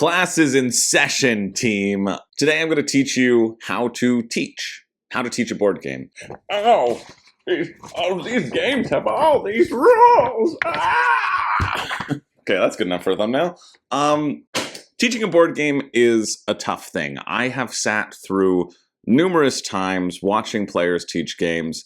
Class is in session, team. Today I'm going to teach you how to teach a board game. These games have all these rules. Okay, that's good enough for a thumbnail. Teaching a board game is a tough thing. I have sat through numerous times watching players teach games,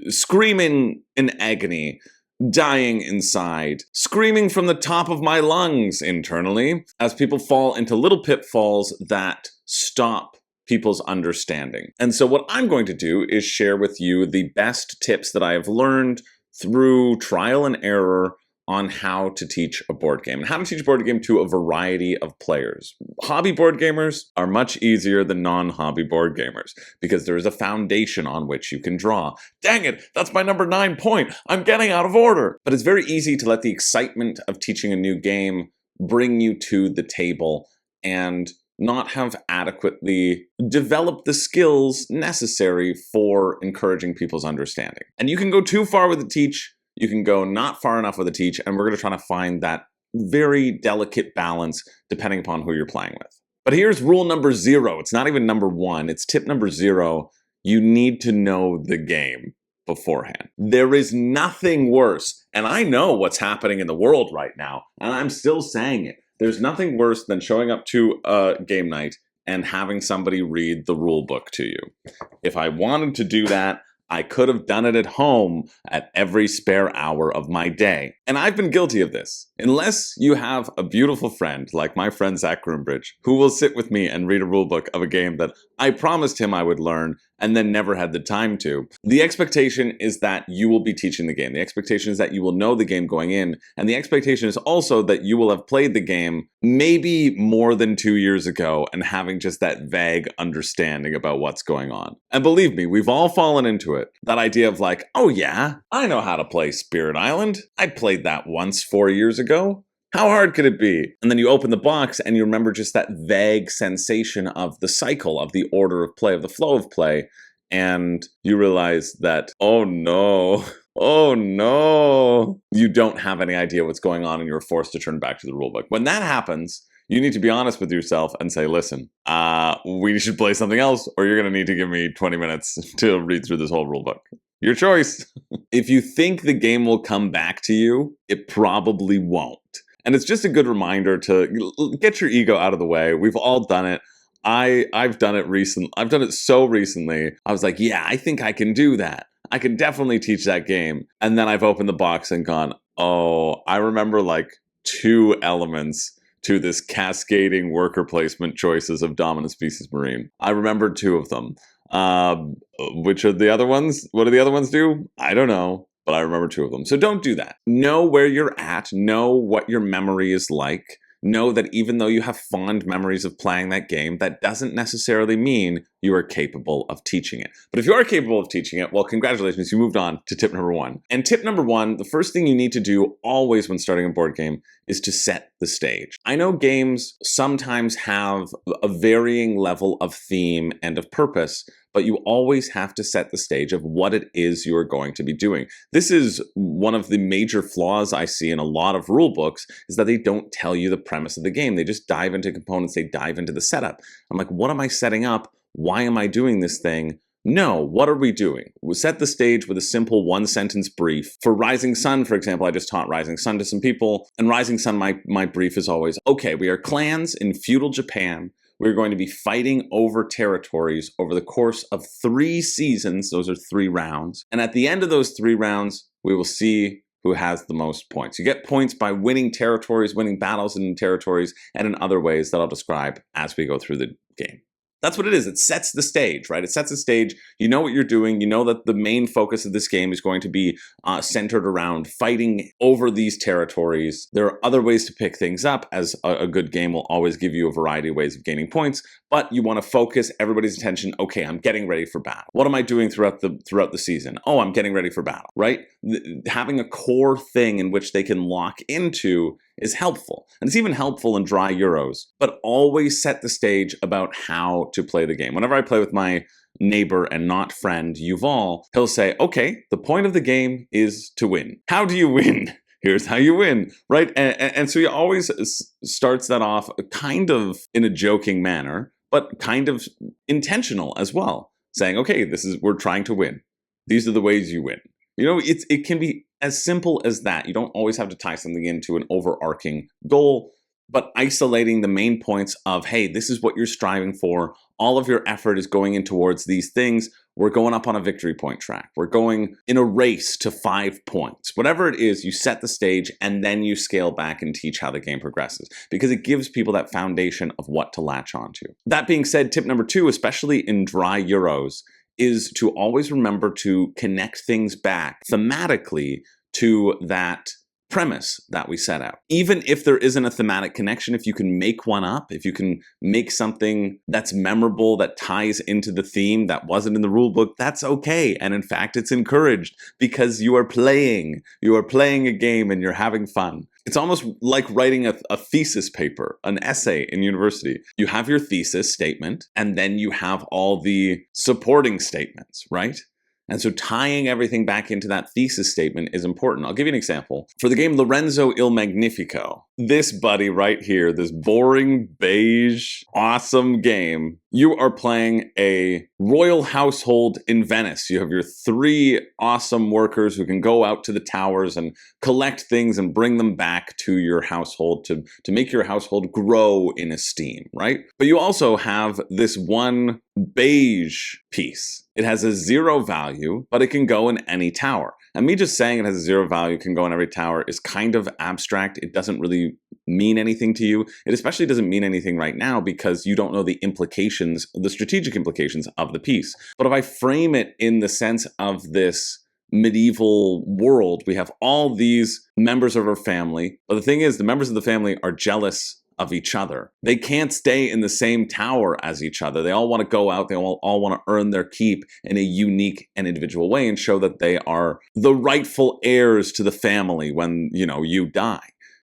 screaming in agony, dying inside, screaming from the top of my lungs internally, as people fall into little pitfalls that stop people's understanding. And so what I'm going to do is share with you the best tips that I have learned through trial and error on how to teach a board game, and how to teach a board game to a variety of players. Hobby board gamers are much easier than non-hobby board gamers, because there is a foundation on which you can draw. Dang it, that's my number 9 point. I'm getting out of order. But it's very easy to let the excitement of teaching a new game bring you to the table and not have adequately developed the skills necessary for encouraging people's understanding. And you can go too far with the teach, you can go not far enough with a teach, and we're going to try to find that very delicate balance depending upon who you're playing with. But here's rule number 0. It's not even number 1. It's tip number 0. You need to know the game beforehand. There is nothing worse, and I know what's happening in the world right now, and I'm still saying it. There's nothing worse than showing up to a game night and having somebody read the rule book to you. If I wanted to do that, I could have done it at home at every spare hour of my day. And I've been guilty of this. Unless you have a beautiful friend, like my friend Zach Groombridge, who will sit with me and read a rulebook of a game that I promised him I would learn and then never had the time to. The expectation is that you will be teaching the game. The expectation is that you will know the game going in. And the expectation is also that you will have played the game maybe more than 2 years ago and having just that vague understanding about what's going on. And believe me, we've all fallen into it. That idea of like, oh yeah, I know how to play Spirit Island. I played that once 4 years ago. How hard could it be? And then you open the box and you remember just that vague sensation of the cycle, of the order of play, of the flow of play. And you realize that, oh no, you don't have any idea what's going on and you're forced to turn back to the rulebook. When that happens, you need to be honest with yourself and say, listen, we should play something else, or you're going to need to give me 20 minutes to read through this whole rulebook. Your choice. If you think the game will come back to you, it probably won't. And it's just a good reminder to get your ego out of the way. We've all done it. I've done it recently. I've done it so recently. I was like, yeah, I think I can do that. I can definitely teach that game. And then I've opened the box and gone, oh, I remember like 2 elements to this cascading worker placement choices of Dominant Species Marine. I remembered 2 of them. Which are the other ones? What do the other ones do? I don't know. But I remember 2 of them. So don't do that. Know where you're at. Know what your memory is like. Know that even though you have fond memories of playing that game, that doesn't necessarily mean you are capable of teaching it. But if you are capable of teaching it, well, congratulations, you moved on to tip number 1. And tip number 1, the first thing you need to do always when starting a board game is to set the stage. I know games sometimes have a varying level of theme and of purpose, but you always have to set the stage of what it is you are going to be doing. This is one of the major flaws I see in a lot of rule books, is that they don't tell you the premise of the game. They just dive into components, they dive into the setup. I'm like, what am I setting up? Why am I doing this thing? No, what are we doing? We set the stage with a simple 1-sentence brief. For Rising Sun, for example, I just taught Rising Sun to some people, and Rising Sun, my brief is always, okay, we are clans in feudal Japan. We're going to be fighting over territories over the course of 3 seasons. Those are 3 rounds. And at the end of those 3 rounds, we will see who has the most points. You get points by winning territories, winning battles in territories, and in other ways that I'll describe as we go through the game. That's what it is. It sets the stage, right? It sets the stage. You know what you're doing. You know that the main focus of this game is going to be centered around fighting over these territories. There are other ways to pick things up, as a good game will always give you a variety of ways of gaining points, but you want to focus everybody's attention. Okay, I'm getting ready for battle. What am I doing throughout the season? Oh, I'm getting ready for battle, right? Having a core thing in which they can lock into is helpful. And it's even helpful in dry Euros, but always set the stage about how to play the game. Whenever I play with my neighbor and not friend, Yuval, he'll say, okay, the point of the game is to win. How do you win? Here's how you win, right? And so he always starts that off kind of in a joking manner, but kind of intentional as well, saying, okay, we're trying to win. These are the ways you win. It can be as simple as that. You don't always have to tie something into an overarching goal, but isolating the main points of, hey, this is what you're striving for. All of your effort is going in towards these things. We're going up on a victory point track. We're going in a race to 5 points. Whatever it is, you set the stage and then you scale back and teach how the game progresses, because it gives people that foundation of what to latch onto. That being said, tip number 2, especially in dry Euros, is to always remember to connect things back thematically to that premise that we set out. Even if there isn't a thematic connection, if you can make one up, if you can make something that's memorable that ties into the theme that wasn't in the rule book, that's okay. And in fact, it's encouraged because you are playing a game and you're having fun. It's almost like writing a thesis paper, an essay in university. You have your thesis statement, and then you have all the supporting statements, right? And so tying everything back into that thesis statement is important. I'll give you an example. For the game Lorenzo Il Magnifico, this buddy right here, this boring, beige, awesome game, you are playing a royal household in Venice. You have your 3 awesome workers who can go out to the towers and collect things and bring them back to your household to make your household grow in esteem, right? But you also have this one beige piece. It has a 0 value, but it can go in any tower. And me just saying it has a 0 value, can go in every tower, is kind of abstract. It doesn't really mean anything to you. It especially doesn't mean anything right now because you don't know the implications, the strategic implications of the piece. But if I frame it in the sense of this medieval world, we have all these members of our family. But the thing is, the members of the family are jealous of each other. They can't stay in the same tower as each other. They all want to go out. They all want to earn their keep in a unique and individual way and show that they are the rightful heirs to the family when, you die.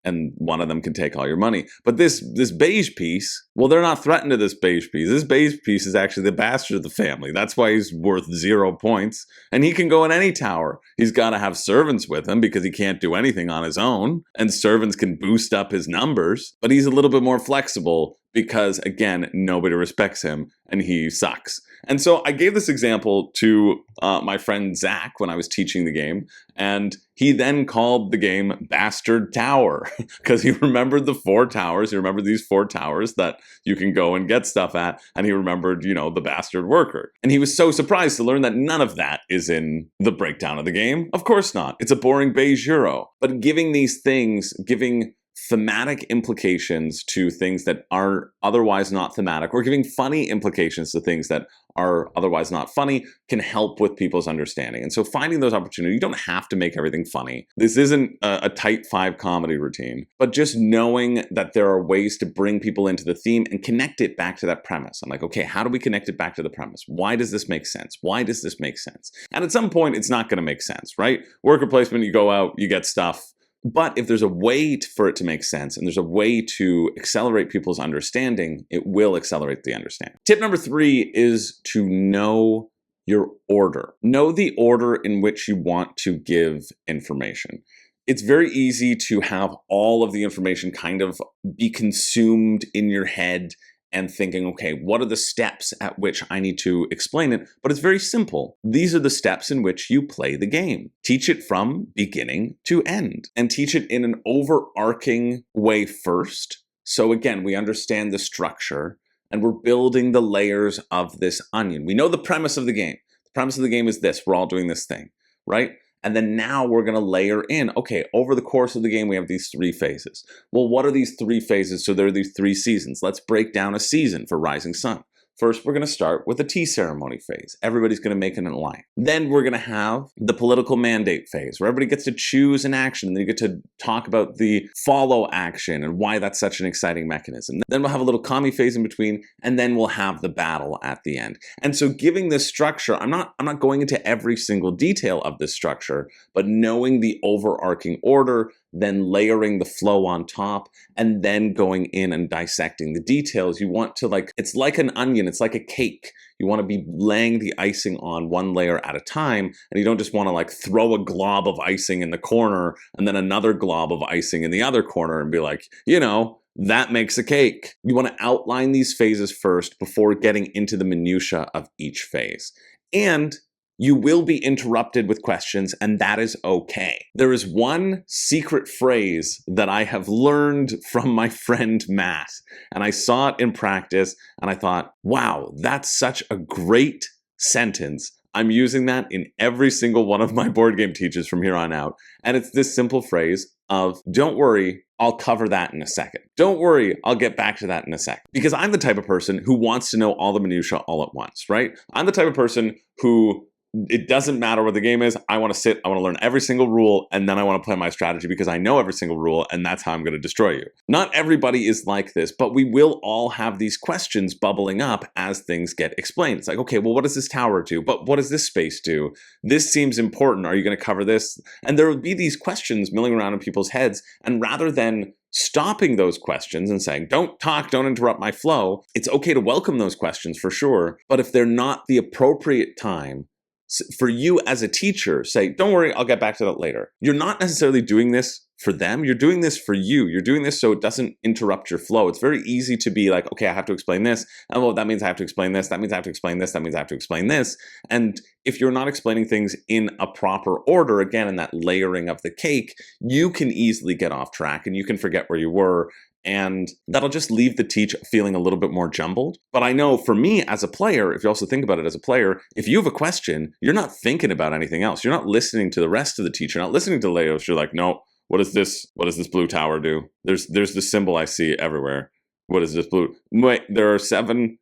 And one of them can take all your money. But this beige piece, well, they're not threatened to this beige piece. This beige piece is actually the bastard of the family. That's why he's worth 0 points. And he can go in any tower. He's got to have servants with him because he can't do anything on his own. And servants can boost up his numbers. But he's a little bit more flexible because, again, nobody respects him and he sucks. And so I gave this example to my friend Zach when I was teaching the game, and he then called the game Bastard Tower because he remembered the 4 towers. He remembered these 4 towers that you can go and get stuff at, and he remembered, the bastard worker. And he was so surprised to learn that none of that is in the breakdown of the game. Of course not. It's a boring beige Euro. But giving these things, giving thematic implications to things that are otherwise not thematic, or giving funny implications to things that are otherwise not funny, can help with people's understanding. And so finding those opportunities, you don't have to make everything funny. This isn't a tight 5 comedy routine, but just knowing that there are ways to bring people into the theme and connect it back to that premise. I'm like, okay, how do we connect it back to the premise? Why does this make sense? Why does this make sense? And at some point, it's not going to make sense, right? Worker placement, you go out, you get stuff. But if there's a way for it to make sense and there's a way to accelerate people's understanding, it will accelerate the understanding. Tip number 3 is to know your order. Know the order in which you want to give information. It's very easy to have all of the information kind of be consumed in your head and thinking, okay, what are the steps at which I need to explain it? But it's very simple. These are the steps in which you play the game. Teach it from beginning to end, and teach it in an overarching way first. So again, we understand the structure and we're building the layers of this onion. We know the premise of the game. The premise of the game is this: we're all doing this thing, right? And then now we're going to layer in, okay, over the course of the game, we have these 3 phases. Well, what are these 3 phases? So there are these 3 seasons. Let's break down a season for Rising Sun. First, we're going to start with the tea ceremony phase. Everybody's going to make an alliance. Then we're going to have the political mandate phase, where everybody gets to choose an action, and then you get to talk about the follow action and why that's such an exciting mechanism. Then we'll have a little commie phase in between, and then we'll have the battle at the end. And so giving this structure, I'm not going into every single detail of this structure, but knowing the overarching order, then layering the flow on top, and then going in and dissecting the details. You want to it's like an onion, it's like a cake. You want to be laying the icing on one layer at a time, and you don't just want to throw a glob of icing in the corner and then another glob of icing in the other corner and be like, that makes a cake. You want to outline these phases first before getting into the minutia of each phase. And you will be interrupted with questions, and that is okay. There is one secret phrase that I have learned from my friend Matt, and I saw it in practice, and I thought, wow, that's such a great sentence. I'm using that in every single one of my board game teaches from here on out. And it's this simple phrase of, don't worry, I'll cover that in a second. Don't worry, I'll get back to that in a second. Because I'm the type of person who wants to know all the minutia all at once, right? I'm the type of person who it doesn't matter what the game is. I want to sit, I want to learn every single rule, and then I want to play my strategy because I know every single rule, and that's how I'm going to destroy you. Not everybody is like this, but we will all have these questions bubbling up as things get explained. It's like, okay, well, what does this tower do? But what does this space do? This seems important. Are you going to cover this? And there will be these questions milling around in people's heads, and rather than stopping those questions and saying, don't talk, don't interrupt my flow, it's okay to welcome those questions for sure, but if they're not the appropriate time, for you as a teacher, say, don't worry, I'll get back to that later. You're not necessarily doing this for them. You're doing this for you. You're doing this so it doesn't interrupt your flow. It's very easy to be like, okay, I have to explain this. And well, that means I have to explain this. That means I have to explain this. That means I have to explain this. And if you're not explaining things in a proper order, again, in that layering of the cake, you can easily get off track and you can forget where you were. And that'll just leave the teach feeling a little bit more jumbled. But I know for me as a player, if you also think about it as a player, if you have a question, you're not thinking about anything else. You're not listening to the rest of the teach. You're not listening to Leos. You're like, no, what does this blue tower do? There's this symbol I see everywhere. What is this blue? Wait, there are seven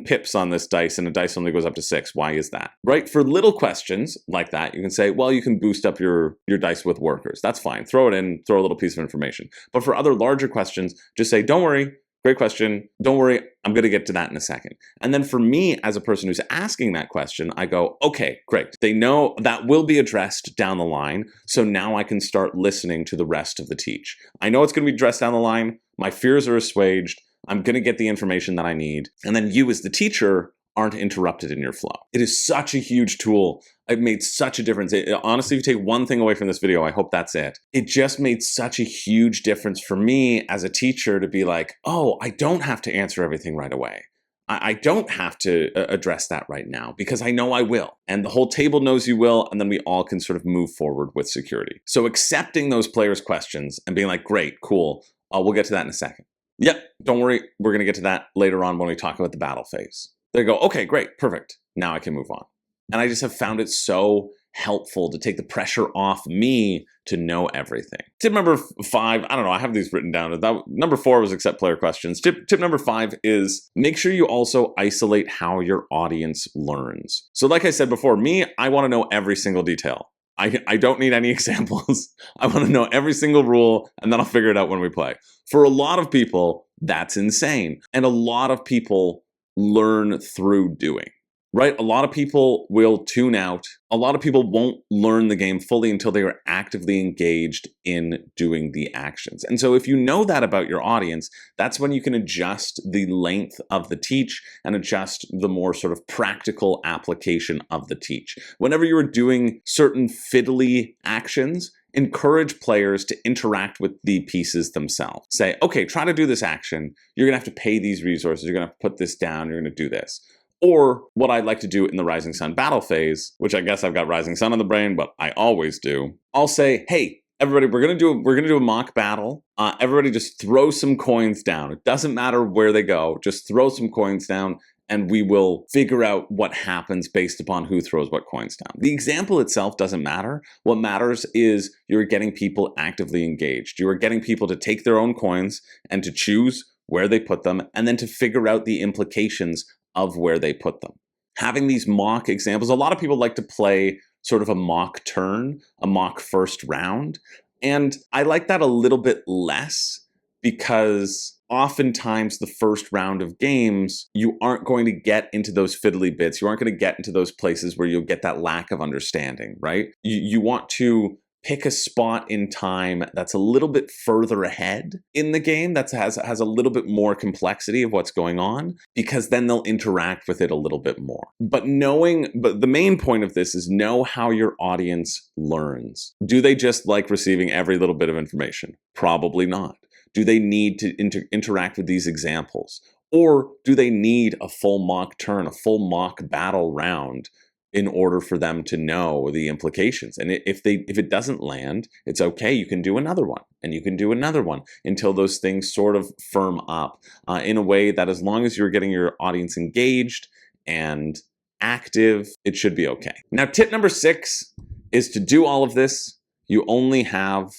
pips on this dice, and the dice only goes up to 6. Why is that? Right? For little questions like that, you can say, well, you can boost up your dice with workers. That's fine. Throw it in, throw a little piece of information. But for other larger questions, just say, don't worry, great question. Don't worry, I'm going to get to that in a second. And then for me, as a person who's asking that question, I go, okay, great. They know that will be addressed down the line. So now I can start listening to the rest of the teach. I know it's going to be addressed down the line. My fears are assuaged. I'm going to get the information that I need. And then you as the teacher aren't interrupted in your flow. It is such a huge tool. It made such a difference. Honestly, if you take one thing away from this video, I hope that's it. It just made such a huge difference for me as a teacher to be like, oh, I don't have to answer everything right away. I don't have to address that right now because I know I will. And the whole table knows you will, and then we all can sort of move forward with security. So accepting those players' questions and being like, great, cool, we'll get to that in a second. Yep, don't worry, we're going to get to that later on when we talk about the battle phase. They go, okay, great, perfect. Now I can move on. And I just have found it so helpful to take the pressure off me to know everything. Tip number 5, I don't know, I have these written down. Number 4 was accept player questions. Tip number 5 is make sure you also isolate how your audience learns. So like I said before, I want to know every single detail. I don't need any examples. I want to know every single rule, and then I'll figure it out when we play. For a lot of people, that's insane. And a lot of people learn through doing, right? A lot of people will tune out. A lot of people won't learn the game fully until they are actively engaged in doing the actions. And so if you know that about your audience, that's when you can adjust the length of the teach and adjust the more sort of practical application of the teach. Whenever you are doing certain fiddly actions, encourage players to interact with the pieces themselves. Say, okay, try to do this action. You're going to have to pay these resources. You're going to have to put this down. You're going to do this. Or what I'd like to do in the Rising Sun battle phase, which I guess I've got Rising Sun on the brain, but I always do. I'll say, hey, everybody, we're gonna do a mock battle. Everybody just throw some coins down. It doesn't matter where they go. Just throw some coins down, and we will figure out what happens based upon who throws what coins down. The example itself doesn't matter. What matters is you're getting people actively engaged. You are getting people to take their own coins and to choose where they put them, and then to figure out the implications of where they put them. Having these mock examples, a lot of people like to play sort of a mock turn, a mock first round. And I like that a little bit less because oftentimes the first round of games, you aren't going to get into those fiddly bits. You aren't going to get into those places where you'll get that lack of understanding, right? You want to pick a spot in time that's a little bit further ahead in the game, that has a little bit more complexity of what's going on, because then they'll interact with it a little bit more. But the main point of this is know how your audience learns. Do they just like receiving every little bit of information? Probably not. Do they need to interact with these examples? Or do they need a full mock turn, a full mock battle round in order for them to know the implications? And if it doesn't land, it's okay. You can do another one, and you can do another one until those things sort of firm up in a way that, as long as you're getting your audience engaged and active, it should be okay. Now, tip number 6 is to do all of this. You only have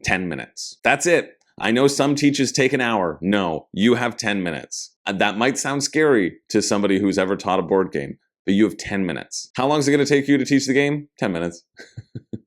10 minutes. That's it. I know some teachers take an hour. No, you have 10 minutes. That might sound scary to somebody who's ever taught a board game, but you have 10 minutes. How long is it going to take you to teach the game? 10 minutes.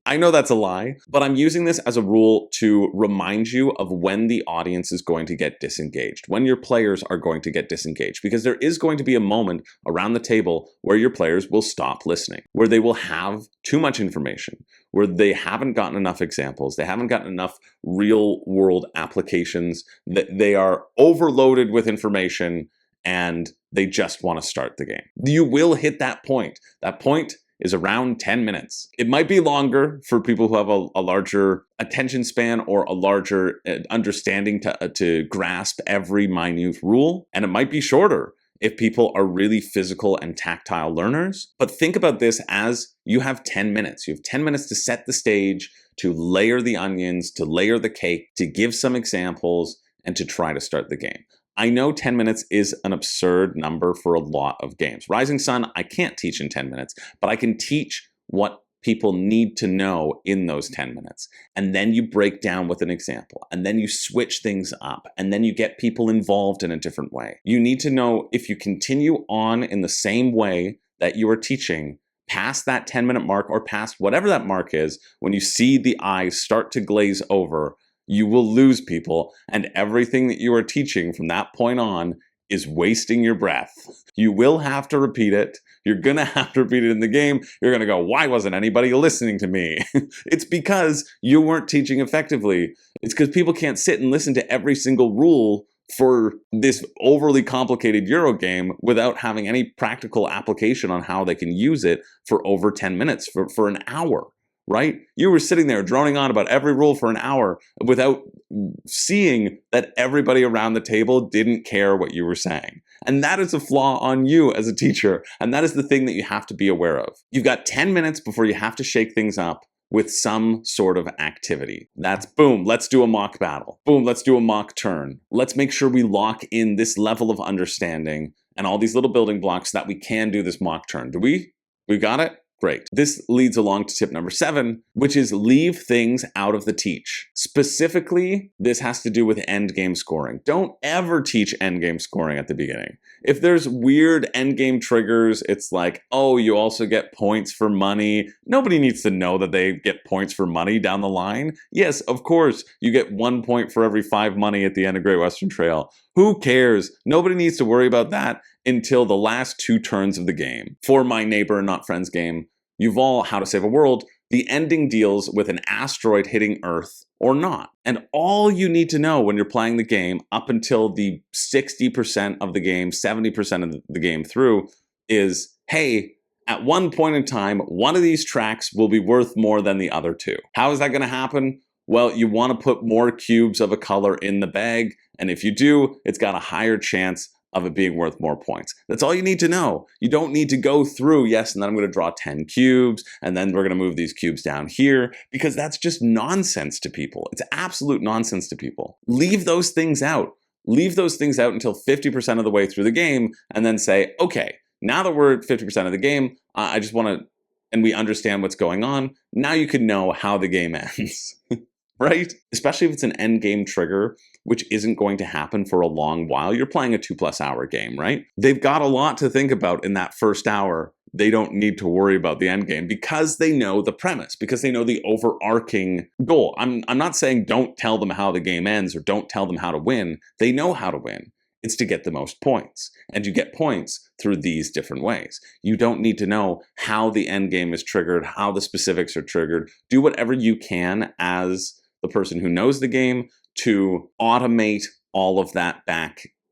I know that's a lie, but I'm using this as a rule to remind you of when the audience is going to get disengaged, when your players are going to get disengaged, because there is going to be a moment around the table where your players will stop listening, where they will have too much information, where they haven't gotten enough examples, they haven't gotten enough real world applications, that they are overloaded with information and they just want to start the game. You will hit that point. That point is around 10 minutes. It might be longer for people who have a larger attention span or a larger understanding to grasp every minute rule, and it might be shorter if people are really physical and tactile learners. But think about this as you have 10 minutes. You have 10 minutes to set the stage, to layer the onions, to layer the cake, to give some examples, and to try to start the game. I know 10 minutes is an absurd number for a lot of games. Rising Sun, I can't teach in 10 minutes, but I can teach what people need to know in those 10 minutes. And then you break down with an example, and then you switch things up, and then you get people involved in a different way. You need to know, if you continue on in the same way that you are teaching past that 10-minute mark, or past whatever that mark is, when you see the eyes start to glaze over, you will lose people, and everything that you are teaching from that point on is wasting your breath. You will have to repeat it. You're going to have to repeat it in the game. You're going to go, why wasn't anybody listening to me? It's because you weren't teaching effectively. It's because people can't sit and listen to every single rule for this overly complicated Euro game without having any practical application on how they can use it for over 10 minutes, for an hour. Right? You were sitting there droning on about every rule for an hour without seeing that everybody around the table didn't care what you were saying. And that is a flaw on you as a teacher. And that is the thing that you have to be aware of. You've got 10 minutes before you have to shake things up with some sort of activity. That's boom, let's do a mock battle. Boom, let's do a mock turn. Let's make sure we lock in this level of understanding and all these little building blocks so that we can do this mock turn. Do we? We got it? Great. This leads along to tip number 7, which is leave things out of the teach. Specifically, this has to do with endgame scoring. Don't ever teach endgame scoring at the beginning. If there's weird endgame triggers, it's like, oh, you also get points for money. Nobody needs to know that they get points for money down the line. Yes, of course, you get 1 point for every 5 money at the end of Great Western Trail. Who cares? Nobody needs to worry about that until the last 2 turns of the game. For My Neighbor Not Friends game, Yuval, How to Save a World, the ending deals with an asteroid hitting Earth or not. And all you need to know when you're playing the game up until the 60% of the game, 70% of the game through is, hey, at one point in time, one of these tracks will be worth more than the other 2. How is that going to happen? Well, you want to put more cubes of a color in the bag, and if you do, it's got a higher chance of it being worth more points. That's all you need to know. You don't need to go through, yes, and then I'm going to draw 10 cubes, and then we're going to move these cubes down here, because that's just nonsense to people. It's absolute nonsense to people. Leave those things out. Leave those things out until 50% of the way through the game, and then say, okay, now that we're at 50% of the game, I just want to, and we understand what's going on, now you can know how the game ends. Right? Especially if it's an end game trigger, which isn't going to happen for a long while. You're playing a 2+ hour game, right? They've got a lot to think about in that first hour. They don't need to worry about the end game because they know the premise, because they know the overarching goal. I'm not saying don't tell them how the game ends or don't tell them how to win. They know how to win. It's to get the most points. And you get points through these different ways. You don't need to know how the end game is triggered, how the specifics are triggered. Do whatever you can as the person who knows the game to automate all of that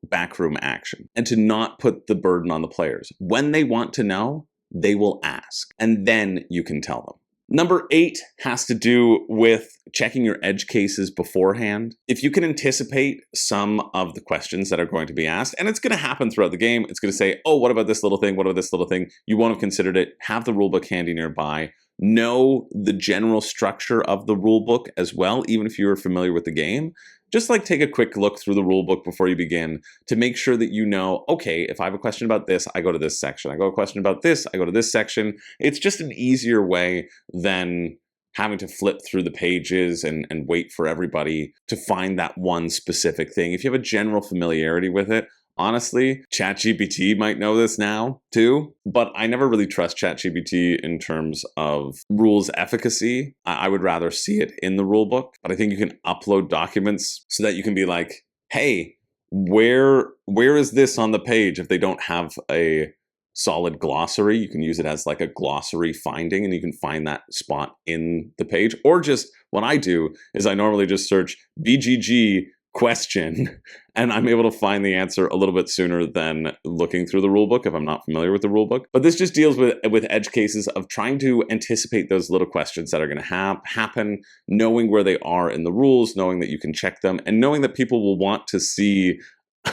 backroom action and to not put the burden on the players. When they want to know, they will ask, and then you can tell them. Number 8 has to do with checking your edge cases beforehand. If you can anticipate some of the questions that are going to be asked, and it's going to happen throughout the game, it's going to say, oh, what about this little thing? What about this little thing? You won't have considered it. Have the rulebook handy nearby. Know the general structure of the rulebook as well, even if you're familiar with the game. Just like take a quick look through the rulebook before you begin to make sure that you know, okay, if I have a question about this, I go to this section. I go a question about this, I go to this section. It's just an easier way than having to flip through the pages and wait for everybody to find that one specific thing. If you have a general familiarity with it, honestly, ChatGPT might know this now too, but I never really trust ChatGPT in terms of rules efficacy. I would rather see it in the rule book, but I think you can upload documents so that you can be like, hey, where is this on the page? If they don't have a solid glossary, you can use it as like a glossary finding, and you can find that spot in the page. Or just what I do is I normally just search BGG question, and I'm able to find the answer a little bit sooner than looking through the rulebook if I'm not familiar with the rulebook. But this just deals with edge cases of trying to anticipate those little questions that are going to happen, knowing where they are in the rules, knowing that you can check them, and knowing that people will want to see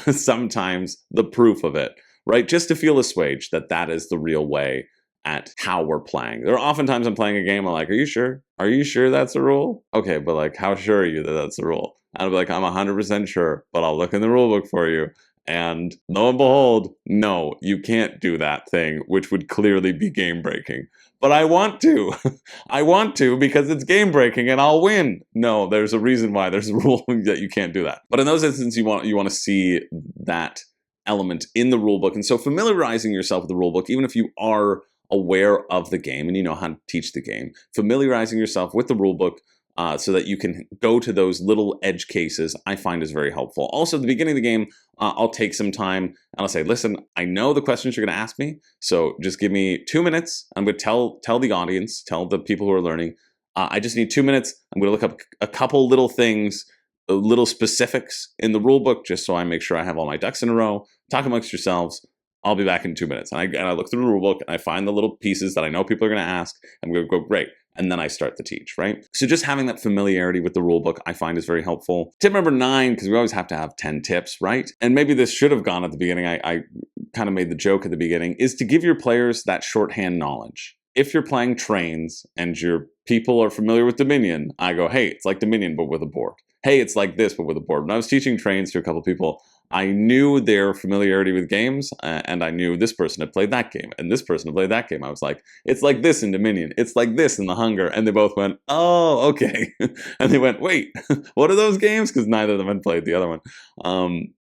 sometimes the proof of it, right? Just to feel assuaged that that is the real way at how we're playing. There are oftentimes I'm playing a game, I'm like, are you sure? Are you sure that's a rule? Okay, but like, how sure are you that that's a rule? And I'll be like, I'm 100% sure, but I'll look in the rule book for you. And lo and behold, no, you can't do that thing, which would clearly be game breaking. But I want to. I want to because it's game breaking and I'll win. No, there's a reason why there's a rule that you can't do that. But in those instances, you want to see that element in the rule book. And so familiarizing yourself with the rule book, even if you are aware of the game and you know how to teach the game, familiarizing yourself with the rule book so that you can go to those little edge cases, I find is very helpful. Also, at the beginning of the game, I'll take some time and I'll say, listen, I know the questions you're going to ask me, so just give me 2 minutes. I'm going to tell the audience, tell the people who are learning, I just need 2 minutes. I'm going to look up a couple little things, little specifics in the rule book, just so I make sure I have all my ducks in a row. Talk amongst yourselves. I'll be back in 2 minutes. And I look through the rule book and I find the little pieces that I know people are going to ask. I'm going to go, great. And then I start to teach, right? So just having that familiarity with the rule book, I find is very helpful. Tip number 9, because we always have to have 10 tips, right? And maybe this should have gone at the beginning. I kind of made the joke at the beginning, is to give your players that shorthand knowledge. If you're playing trains and your people are familiar with Dominion, I go, hey, it's like Dominion, but with a board. Hey, it's like this, but with a board. When I was teaching trains to a couple people, I knew their familiarity with games, and I knew this person had played that game, and this person had played that game. I was like, it's like this in Dominion. It's like this in The Hunger. And they both went, oh, okay. And they went, wait, what are those games? Because neither of them had played the other one.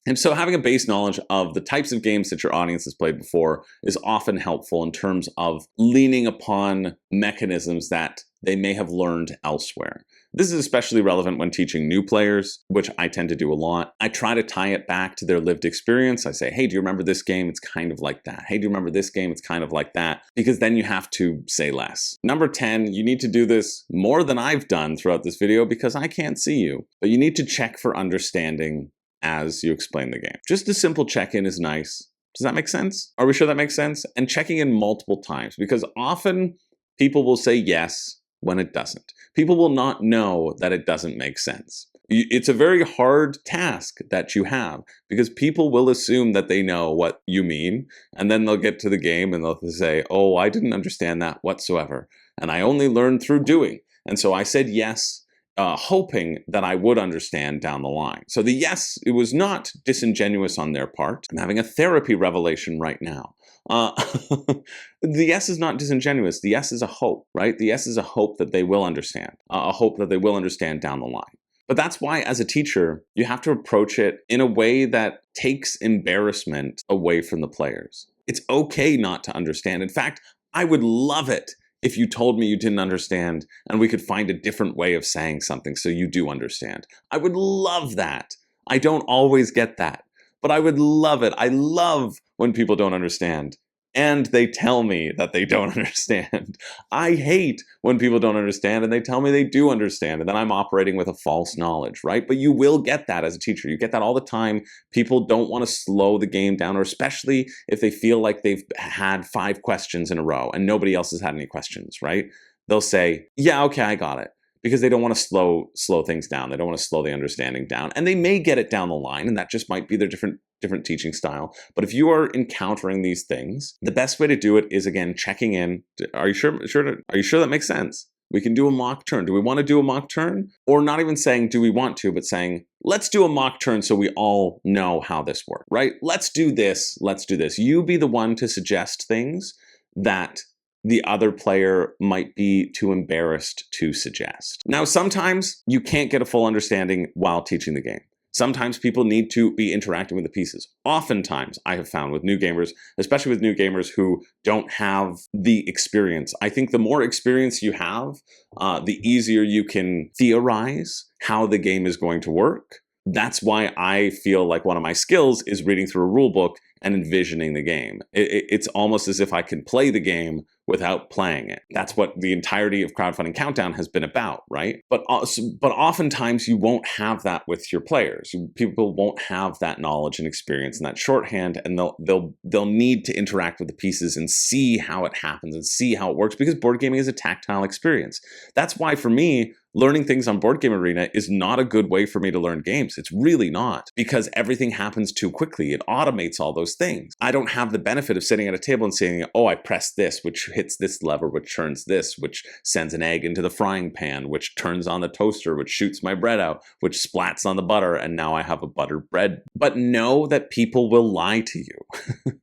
And so having a base knowledge of the types of games that your audience has played before is often helpful in terms of leaning upon mechanisms that they may have learned elsewhere. This is especially relevant when teaching new players, which I tend to do a lot. I try to tie it back to their lived experience. I say, hey, do you remember this game? It's kind of like that. Hey, do you remember this game? It's kind of like that. Because then you have to say less. Number 10, you need to do this more than I've done throughout this video because I can't see you. But you need to check for understanding as you explain the game. Just a simple check-in is nice. Does that make sense? Are we sure that makes sense? And checking in multiple times, because often people will say yes when it doesn't. People will not know that it doesn't make sense. It's a very hard task that you have because people will assume that they know what you mean, and then they'll get to the game and they'll say, oh, I didn't understand that whatsoever, and I only learned through doing. And so I said yes, hoping that I would understand down the line. So the yes, it was not disingenuous on their part. I'm having a therapy revelation right now. The yes is not disingenuous. The yes is a hope, right? The yes is a hope that they will understand, a hope that they will understand down the line. But that's why, as a teacher, you have to approach it in a way that takes embarrassment away from the players. It's okay not to understand. In fact, I would love it if you told me you didn't understand and we could find a different way of saying something so you do understand. I would love that. I don't always get that. But I would love it. I love when people don't understand and they tell me that they don't understand. I hate when people don't understand and they tell me they do understand, and then I'm operating with a false knowledge, right? But you will get that as a teacher. You get that all the time. People don't want to slow the game down, or especially if they feel like they've had 5 questions in a row and nobody else has had any questions, right? They'll say, yeah, okay, I got it. Because they don't want to slow things down. They don't want to slow the understanding down. And they may get it down the line, and that just might be their different teaching style. But if you are encountering these things, the best way to do it is, again, checking in. Are you sure that makes sense? We can do a mock turn. Do we want to do a mock turn? Or not even saying, do we want to, but saying, let's do a mock turn so we all know how this works, right? Let's do this. Let's do this. You be the one to suggest things that the other player might be too embarrassed to suggest. Now, sometimes you can't get a full understanding while teaching the game. Sometimes people need to be interacting with the pieces. Oftentimes, I have found with new gamers, especially with new gamers who don't have the experience. I think the more experience you have, the easier you can theorize how the game is going to work. That's why I feel like one of my skills is reading through a rule book and envisioning the game. It's almost as if I can play the game without playing it. That's what the entirety of Crowdfunding Countdown has been about, right? But oftentimes you won't have that with your players. People won't have that knowledge and experience and that shorthand, and they'll need to interact with the pieces and see how it happens and see how it works, because board gaming is a tactile experience. That's why for me, learning things on Board Game Arena is not a good way for me to learn games. It's really not, because everything happens too quickly. It automates all those things. I don't have the benefit of sitting at a table and saying, oh, I press this, which hits this lever, which turns this, which sends an egg into the frying pan, which turns on the toaster, which shoots my bread out, which splats on the butter, and now I have a buttered bread. But know that people will lie to you.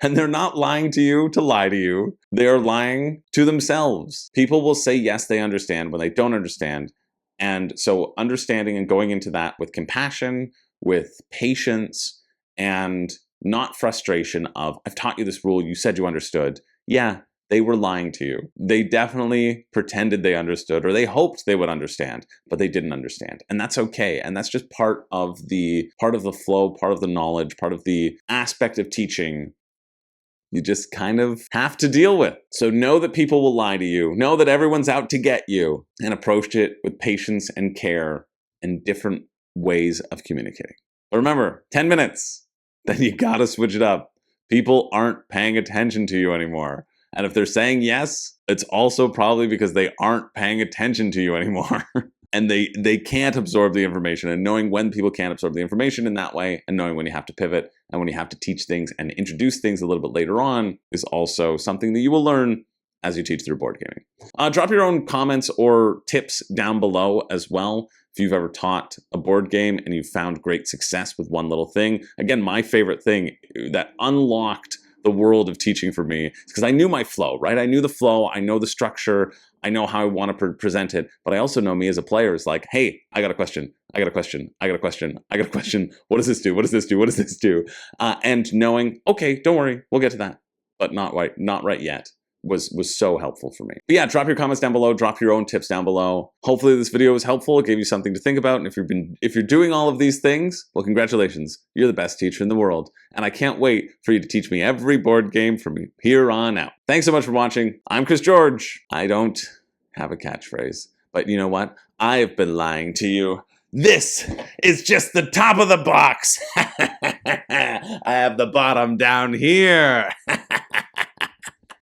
And they're not lying to you to lie to you. They are lying to themselves. People will say, yes, they understand when they don't understand. And so understanding and going into that with compassion, with patience, and not frustration of, I've taught you this rule, you said you understood. Yeah, they were lying to you. They definitely pretended they understood, or they hoped they would understand, but they didn't understand. And that's okay. And that's just part of the flow, part of the knowledge, part of the aspect of teaching you just kind of have to deal with. So know that people will lie to you. Know that everyone's out to get you, and approach it with patience and care and different ways of communicating. But remember, 10 minutes, then you gotta switch it up. People aren't paying attention to you anymore. And if they're saying yes, it's also probably because they aren't paying attention to you anymore. And they can't absorb the information. And knowing when people can't absorb the information in that way, and knowing when you have to pivot and when you have to teach things and introduce things a little bit later on, is also something that you will learn as you teach through board gaming. Drop your own comments or tips down below as well. If you've ever taught a board game and you've found great success with one little thing. Again, my favorite thing that unlocked the world of teaching for me, because I knew my flow, right? I knew the flow, I know the structure, I know how I want to present it, but I also know me as a player is like, hey, I got a question, I got a question, I got a question, I got a question. What does this do? What does this do? What does this do? And knowing, okay, don't worry, we'll get to that, but not right yet. Was so helpful for me. But yeah, drop your comments down below, drop your own tips down below. Hopefully this video was helpful, it gave you something to think about, and if you're doing all of these things, well, congratulations, you're the best teacher in the world, and I can't wait for you to teach me every board game from here on out. Thanks so much for watching. I'm Chris George. I don't have a catchphrase, but you know what? I've been lying to you. This is just the top of the box. I have the bottom down here.